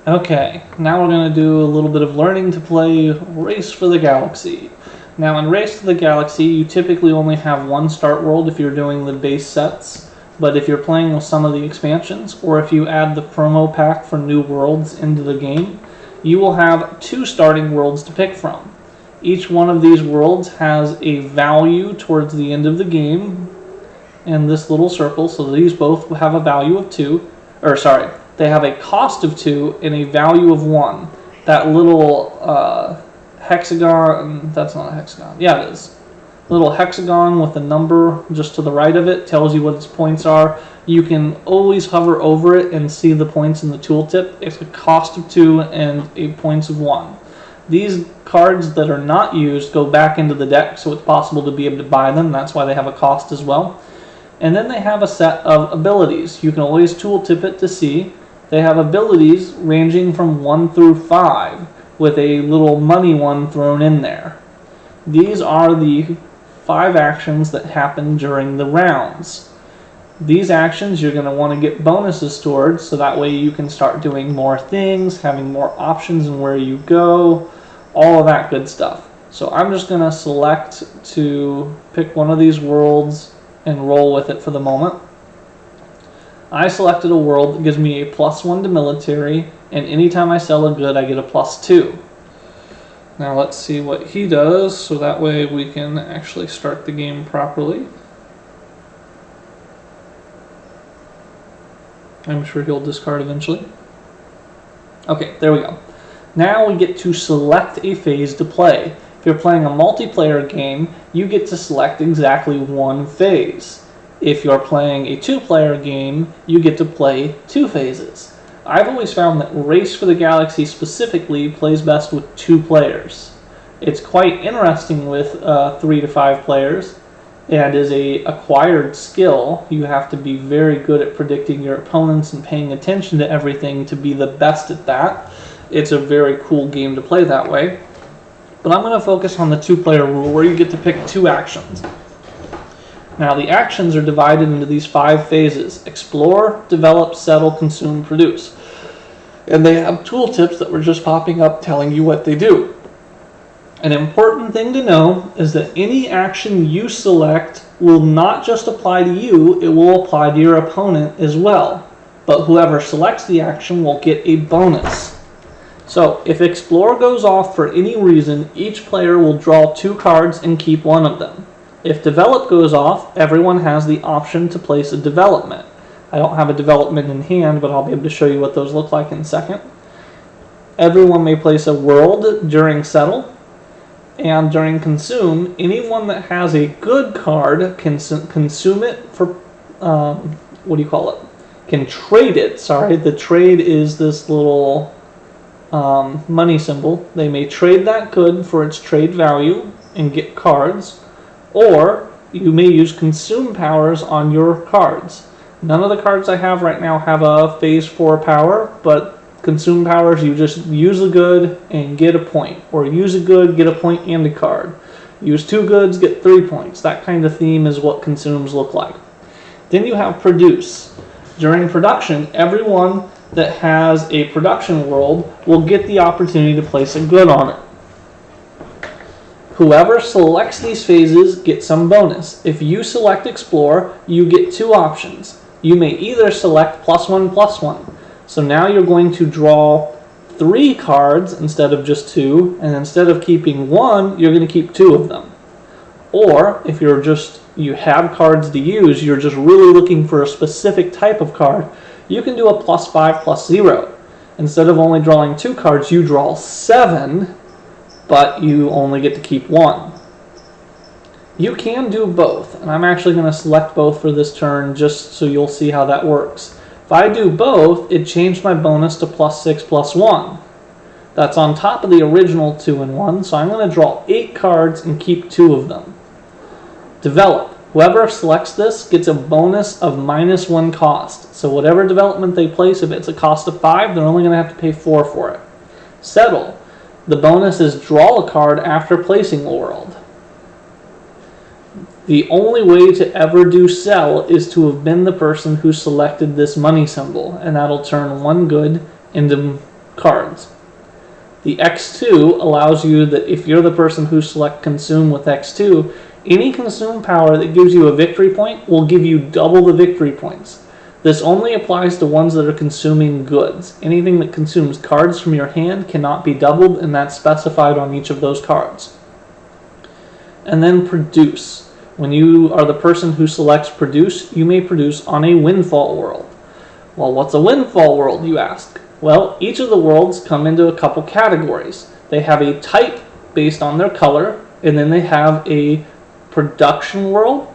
Okay, now we're going to do a little bit of learning to play Race for the Galaxy. Now in Race to the Galaxy, you typically only have one start world if you're doing the base sets, but if you're playing with some of the expansions, or if you add the promo pack for new worlds into the game, you will have 2 starting worlds to pick from. Each one of these worlds has a value towards the end of the game in this little circle, so these both have a value of 2, they have a cost of 2 and a value of 1. That little hexagon, that's not a hexagon, yeah it is. Little hexagon with a number just to the right of it tells you what its points are. You can always hover over it and see the points in the tooltip. It's a cost of 2 and a points of 1. These cards that are not used go back into the deck, so it's possible to be able to buy them. That's why they have a cost as well. And then they have a set of abilities. You can always tooltip it to see. They have abilities ranging from 1 through 5 with a little money one thrown in there. These are the 5 actions that happen during the rounds. These actions you're going to want to get bonuses towards, so that way you can start doing more things, having more options in where you go, all of that good stuff. So I'm just going to select to pick one of these worlds and roll with it for the moment. I selected a world that gives me a +1 to military, and anytime I sell a good I get a +2. Now let's see what he does, so that way we can actually start the game properly. I'm sure he'll discard eventually. Okay, there we go. Now we get to select a phase to play. If you're playing a multiplayer game, you get to select exactly 1 phase. If you're playing a 2-player game, you get to play 2 phases. I've always found that Race for the Galaxy specifically plays best with 2 players. It's quite interesting with 3 to 5 players, and is a acquired skill. You have to be very good at predicting your opponents and paying attention to everything to be the best at that. It's a very cool game to play that way. But I'm going to focus on the 2-player rule where you get to pick 2 actions. Now the actions are divided into these 5 phases: explore, develop, settle, consume, produce. And they have tooltips that were just popping up telling you what they do. An important thing to know is that any action you select will not just apply to you, it will apply to your opponent as well. But whoever selects the action will get a bonus. So if explore goes off for any reason, each player will draw 2 cards and keep 1 of them. If develop goes off, everyone has the option to place a development. I don't have a development in hand, but I'll be able to show you what those look like in a second. Everyone may place a world during settle. And during consume, anyone that has a good card can consume it for, can trade it, sorry. The trade is this little money symbol. They may trade that good for its trade value and get cards, or you may use consume powers on your cards. None of the cards I have right now have a phase 4 power, but consume powers, you just use a good and get a point, or use a good, get a point and a card. Use 2 goods, get 3 points. That kind of theme is what consumes look like. Then you have produce. During production, everyone that has a production world will get the opportunity to place a good on it. Whoever selects these phases gets some bonus. If you select explore, you get 2 options. You may either select +1/+1. So now you're going to draw 3 cards instead of just 2, and instead of keeping 1, you're going to keep 2 of them. Or if you have cards to use, you're just really looking for a specific type of card, you can do a +5/+0. Instead of only drawing 2 cards, you draw 7, but you only get to keep 1. You can do both, and I'm actually going to select both for this turn just so you'll see how that works. If I do both, it changed my bonus to +6/+1. That's on top of the original 2 and 1, so I'm going to draw 8 cards and keep 2 of them. Develop. Whoever selects this gets a bonus of -1 cost. So whatever development they place, if it's a cost of 5, they're only going to have to pay 4 for it. Settle. The bonus is draw a card after placing a world. The only way to ever do sell is to have been the person who selected this money symbol, and that'll turn 1 good into cards. The X2 allows you that if you're the person who select consume with X2, any consume power that gives you a victory point will give you double the victory points. This only applies to ones that are consuming goods. Anything that consumes cards from your hand cannot be doubled, and that's specified on each of those cards. And then produce. When you are the person who selects produce, you may produce on a windfall world. Well, what's a windfall world, you ask? Well, each of the worlds come into a couple categories. They have a type based on their color, and then they have a production world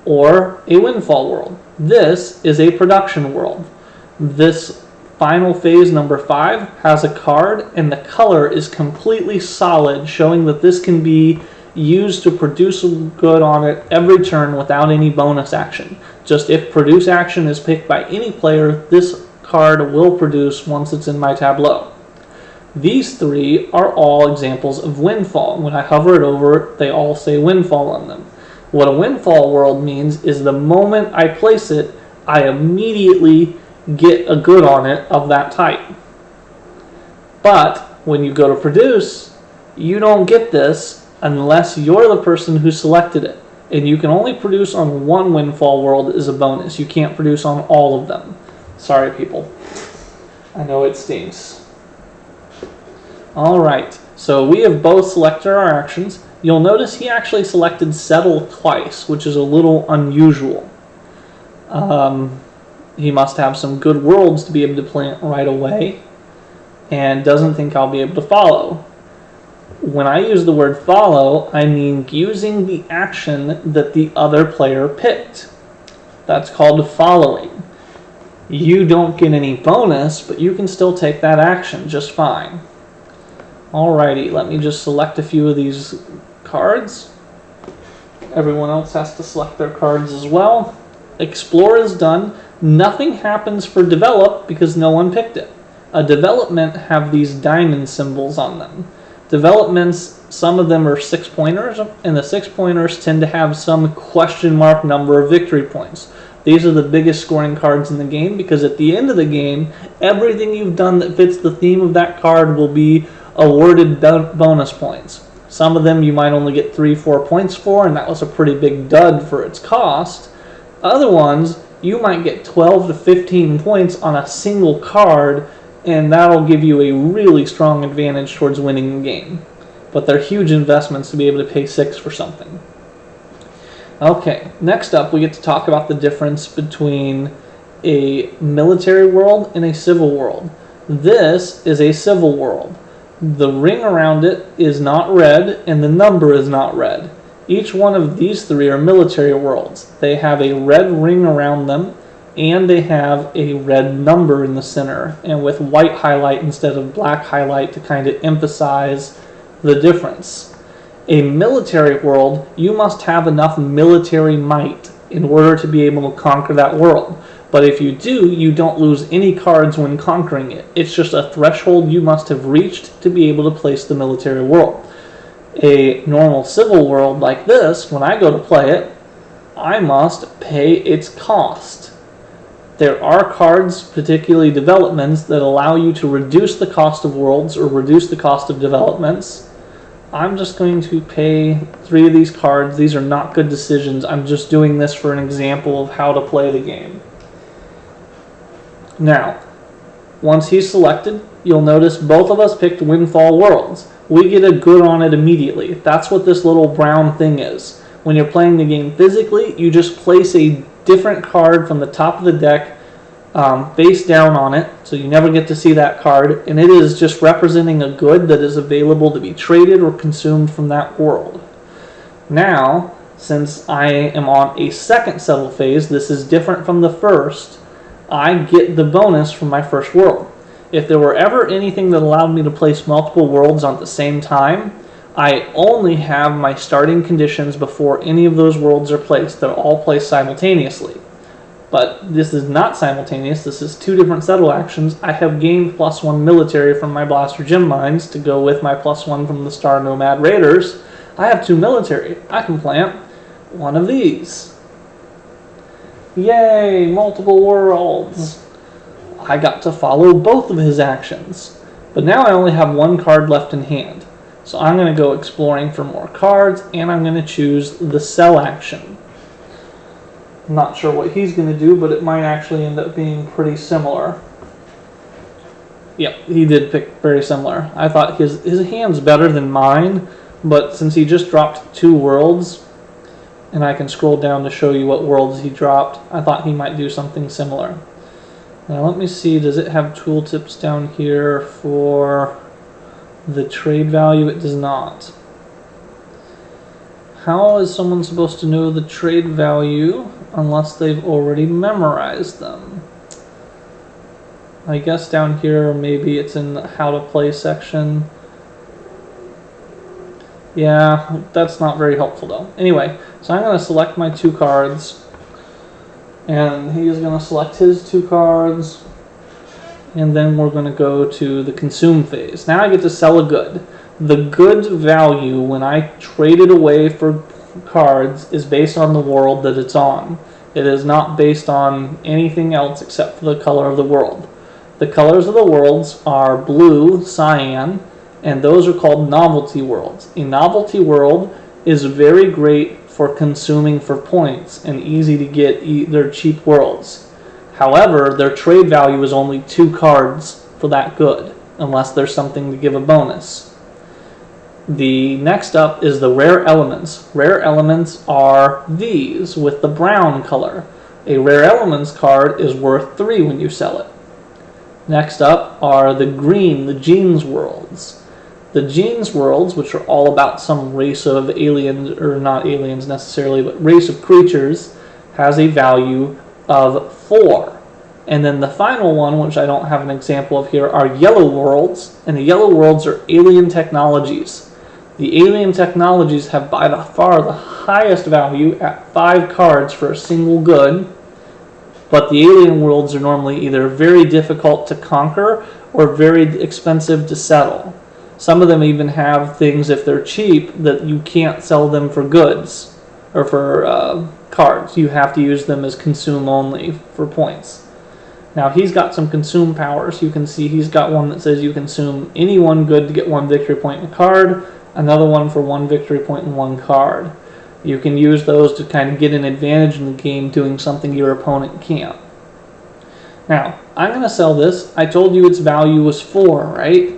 or a windfall world. This is a production world. This final phase number 5 has a card, and the color is completely solid, showing that this can be used to produce a good on it every turn without any bonus action. Just if produce action is picked by any player, this card will produce once it's in my tableau. These 3 are all examples of windfall. When I hover it over, they all say windfall on them. What a windfall world means is the moment I place it, I immediately get a good on it of that type. But when you go to produce, you don't get this unless you're the person who selected it. And you can only produce on one windfall world as a bonus. You can't produce on all of them. Sorry, people. I know it stinks. Alright, so we have both selected our actions. You'll notice he actually selected settle twice, which is a little unusual. He must have some good worlds to be able to plant right away, and doesn't think I'll be able to follow. When I use the word follow, I mean using the action that the other player picked. That's called following. You don't get any bonus, but you can still take that action just fine. Alrighty, let me just select a few of these cards. Everyone else has to select their cards as well. Explore is done. Nothing happens for develop because no one picked it. A development have these diamond symbols on them. Developments, some of them are 6-pointers, and the 6-pointers tend to have some question mark number of victory points. These are the biggest scoring cards in the game because at the end of the game, everything you've done that fits the theme of that card will be awarded bonus points. Some of them you might only get 3-4 points for, and that was a pretty big dud for its cost. Other ones, you might get 12 to 15 points on a single card, and that'll give you a really strong advantage towards winning the game. But they're huge investments to be able to pay 6 for something. Okay, next up we get to talk about the difference between a military world and a civil world. This is a civil world. The ring around it is not red, and the number is not red. Each one of these 3 are military worlds. They have a red ring around them, and they have a red number in the center, and with white highlight instead of black highlight to kind of emphasize the difference. A military world, you must have enough military might in order to be able to conquer that world. But if you do, you don't lose any cards when conquering it. It's just a threshold you must have reached to be able to place the military world. A normal civil world like this, when I go to play it, I must pay its cost. There are cards, particularly developments, that allow you to reduce the cost of worlds or reduce the cost of developments. I'm just going to pay 3 of these cards. These are not good decisions. I'm just doing this for an example of how to play the game. Now, once he's selected, you'll notice both of us picked Windfall Worlds. We get a good on it immediately. That's what this little brown thing is. When you're playing the game physically, you just place a different card from the top of the deck face down on it, so you never get to see that card, and it is just representing a good that is available to be traded or consumed from that world. Now, since I am on a second settle phase, this is different from the first, I get the bonus from my first world. If there were ever anything that allowed me to place multiple worlds on at the same time, I only have my starting conditions before any of those worlds are placed. They're all placed simultaneously. But this is not simultaneous. This is 2 different settle actions. I have gained +1 military from my Blaster Gem Mines to go with my +1 from the Star Nomad Raiders. I have 2 military. I can plant one of these. Yay! Multiple worlds. I got to follow both of his actions. But now I only have one card left in hand. So I'm going to go exploring for more cards, and I'm going to choose the sell action. I'm not sure what he's going to do, but it might actually end up being pretty similar. Yep, he did pick very similar. I thought his hand's better than mine, but since he just dropped 2 worlds, and I can scroll down to show you what worlds he dropped, I thought he might do something similar. Now let me see, does it have tooltips down here for the trade value? It does not. How is someone supposed to know the trade value unless they've already memorized them? I guess down here maybe it's in the how to play section. Yeah, that's not very helpful though. Anyway, so I'm going to select my 2 cards, and he's going to select his 2 cards, and then we're going to go to the consume phase. Now I get to sell a good. The good value when I trade it away for cards is based on the world that it's on. It is not based on anything else except for the color of the world. The colors of the worlds are blue, cyan, and those are called novelty worlds. A novelty world is very great for consuming for points and easy to get. They're cheap worlds. However, their trade value is only 2 cards for that good, unless there's something to give a bonus. The next up is the rare elements. Rare elements are these with the brown color. A rare elements card is worth 3 when you sell it. Next up are the green, the genes worlds. The genes worlds, which are all about some race of aliens, or not aliens necessarily, but race of creatures, has a value of 4. And then the final one, which I don't have an example of here, are yellow worlds, and the yellow worlds are alien technologies. The alien technologies have by far the highest value at 5 cards for a single good, but the alien worlds are normally either very difficult to conquer or very expensive to settle. Some of them even have things, if they're cheap, that you can't sell them for goods or for cards. You have to use them as consume only for points. Now he's got some consume powers. You can see he's got one that says you consume any 1 good to get 1 victory point in a card, another one for 1 victory point in 1 card. You can use those to kind of get an advantage in the game doing something your opponent can't. Now, I'm going to sell this. I told you its value was 4, right?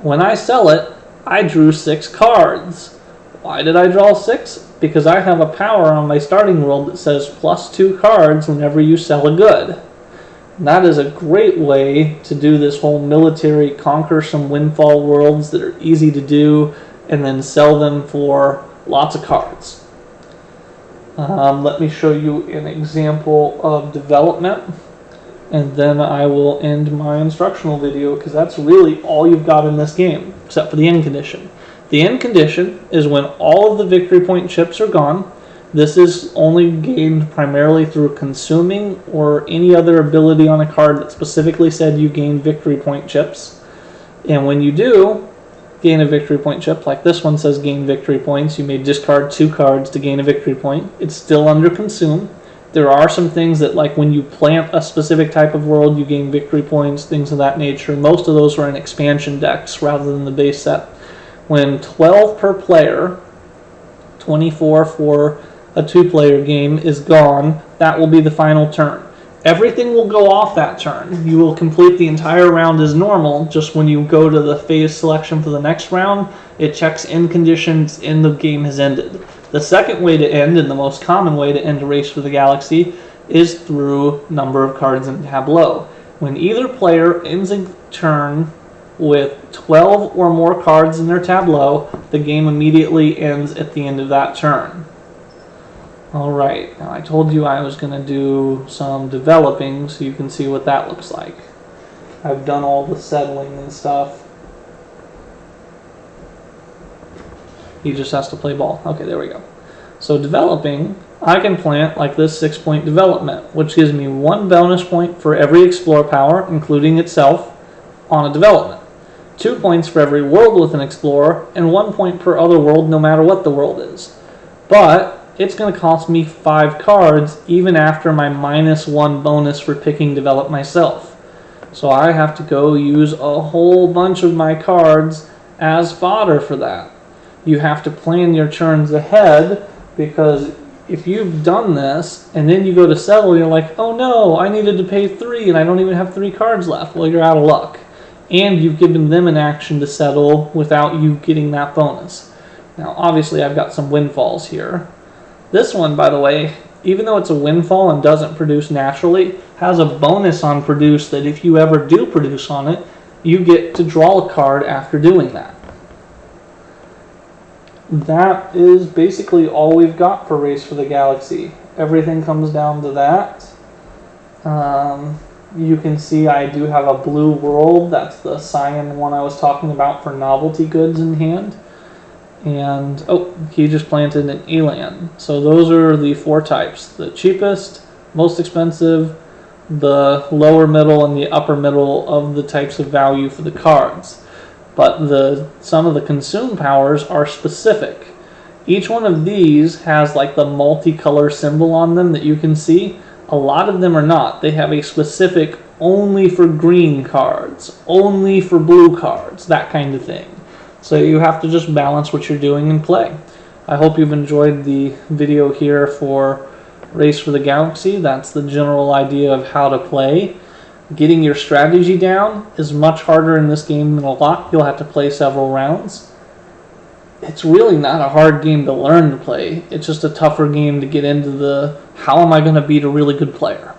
When I sell it, I drew 6 cards. Why did I draw 6? Because I have a power on my starting world that says +2 cards whenever you sell a good. And that is a great way to do this whole military conquer some windfall worlds that are easy to do and then sell them for lots of cards. Let me show you an example of development, and then I will end my instructional video, because that's really all you've got in this game, except for the end condition. The end condition is when all of the victory point chips are gone. This is only gained primarily through consuming or any other ability on a card that specifically said you gain victory point chips. And when you do gain a victory point chip, like this one says gain victory points, you may discard 2 cards to gain a victory point. It's still under consume. There are some things that, like when you plant a specific type of world, you gain victory points, things of that nature. Most of those are in expansion decks rather than the base set. When 12 per player, 24 for a 2-player game, is gone, that will be the final turn. Everything will go off that turn. You will complete the entire round as normal. Just when you go to the phase selection for the next round, it checks end conditions and the game has ended. The second way to end, and the most common way to end a Race for the Galaxy, is through number of cards in Tableau. When either player ends a turn with 12 or more cards in their Tableau, the game immediately ends at the end of that turn. Alright, now I told you I was going to do some developing so you can see what that looks like. I've done all the settling and stuff. He just has to play ball. Okay, there we go. So developing, I can plant like this 6-point development, which gives me 1 bonus point for every explore power, including itself, on a development. 2 points for every world with an explorer, and 1 point per other world no matter what the world is. But it's going to cost me 5 cards even after my -1 bonus for picking develop myself. So I have to go use a whole bunch of my cards as fodder for that. You have to plan your turns ahead, because if you've done this and then you go to settle, you're like, oh no, I needed to pay 3 and I don't even have 3 cards left. Well, you're out of luck. And you've given them an action to settle without you getting that bonus. Now, obviously, I've got some windfalls here. This one, by the way, even though it's a windfall and doesn't produce naturally, has a bonus on produce that if you ever do produce on it, you get to draw a card after doing that. That is basically all we've got for Race for the Galaxy. Everything comes down to that. You can see I do have a blue world. That's the cyan one I was talking about for novelty goods in hand. And, oh, he just planted an elan. So those are the 4 types. The cheapest, most expensive, the lower middle, and the upper middle of the types of value for the cards. But some of the consume powers are specific. Each one of these has like the multicolor symbol on them that you can see. A lot of them are not. They have a specific only for green cards, only for blue cards, that kind of thing. So you have to just balance what you're doing and play. I hope you've enjoyed the video here for Race for the Galaxy. That's the general idea of how to play. Getting your strategy down is much harder in this game than a lot. You'll have to play several rounds. It's really not a hard game to learn to play. It's just a tougher game to get into the how am I going to beat a really good player.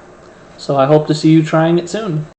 So I hope to see you trying it soon.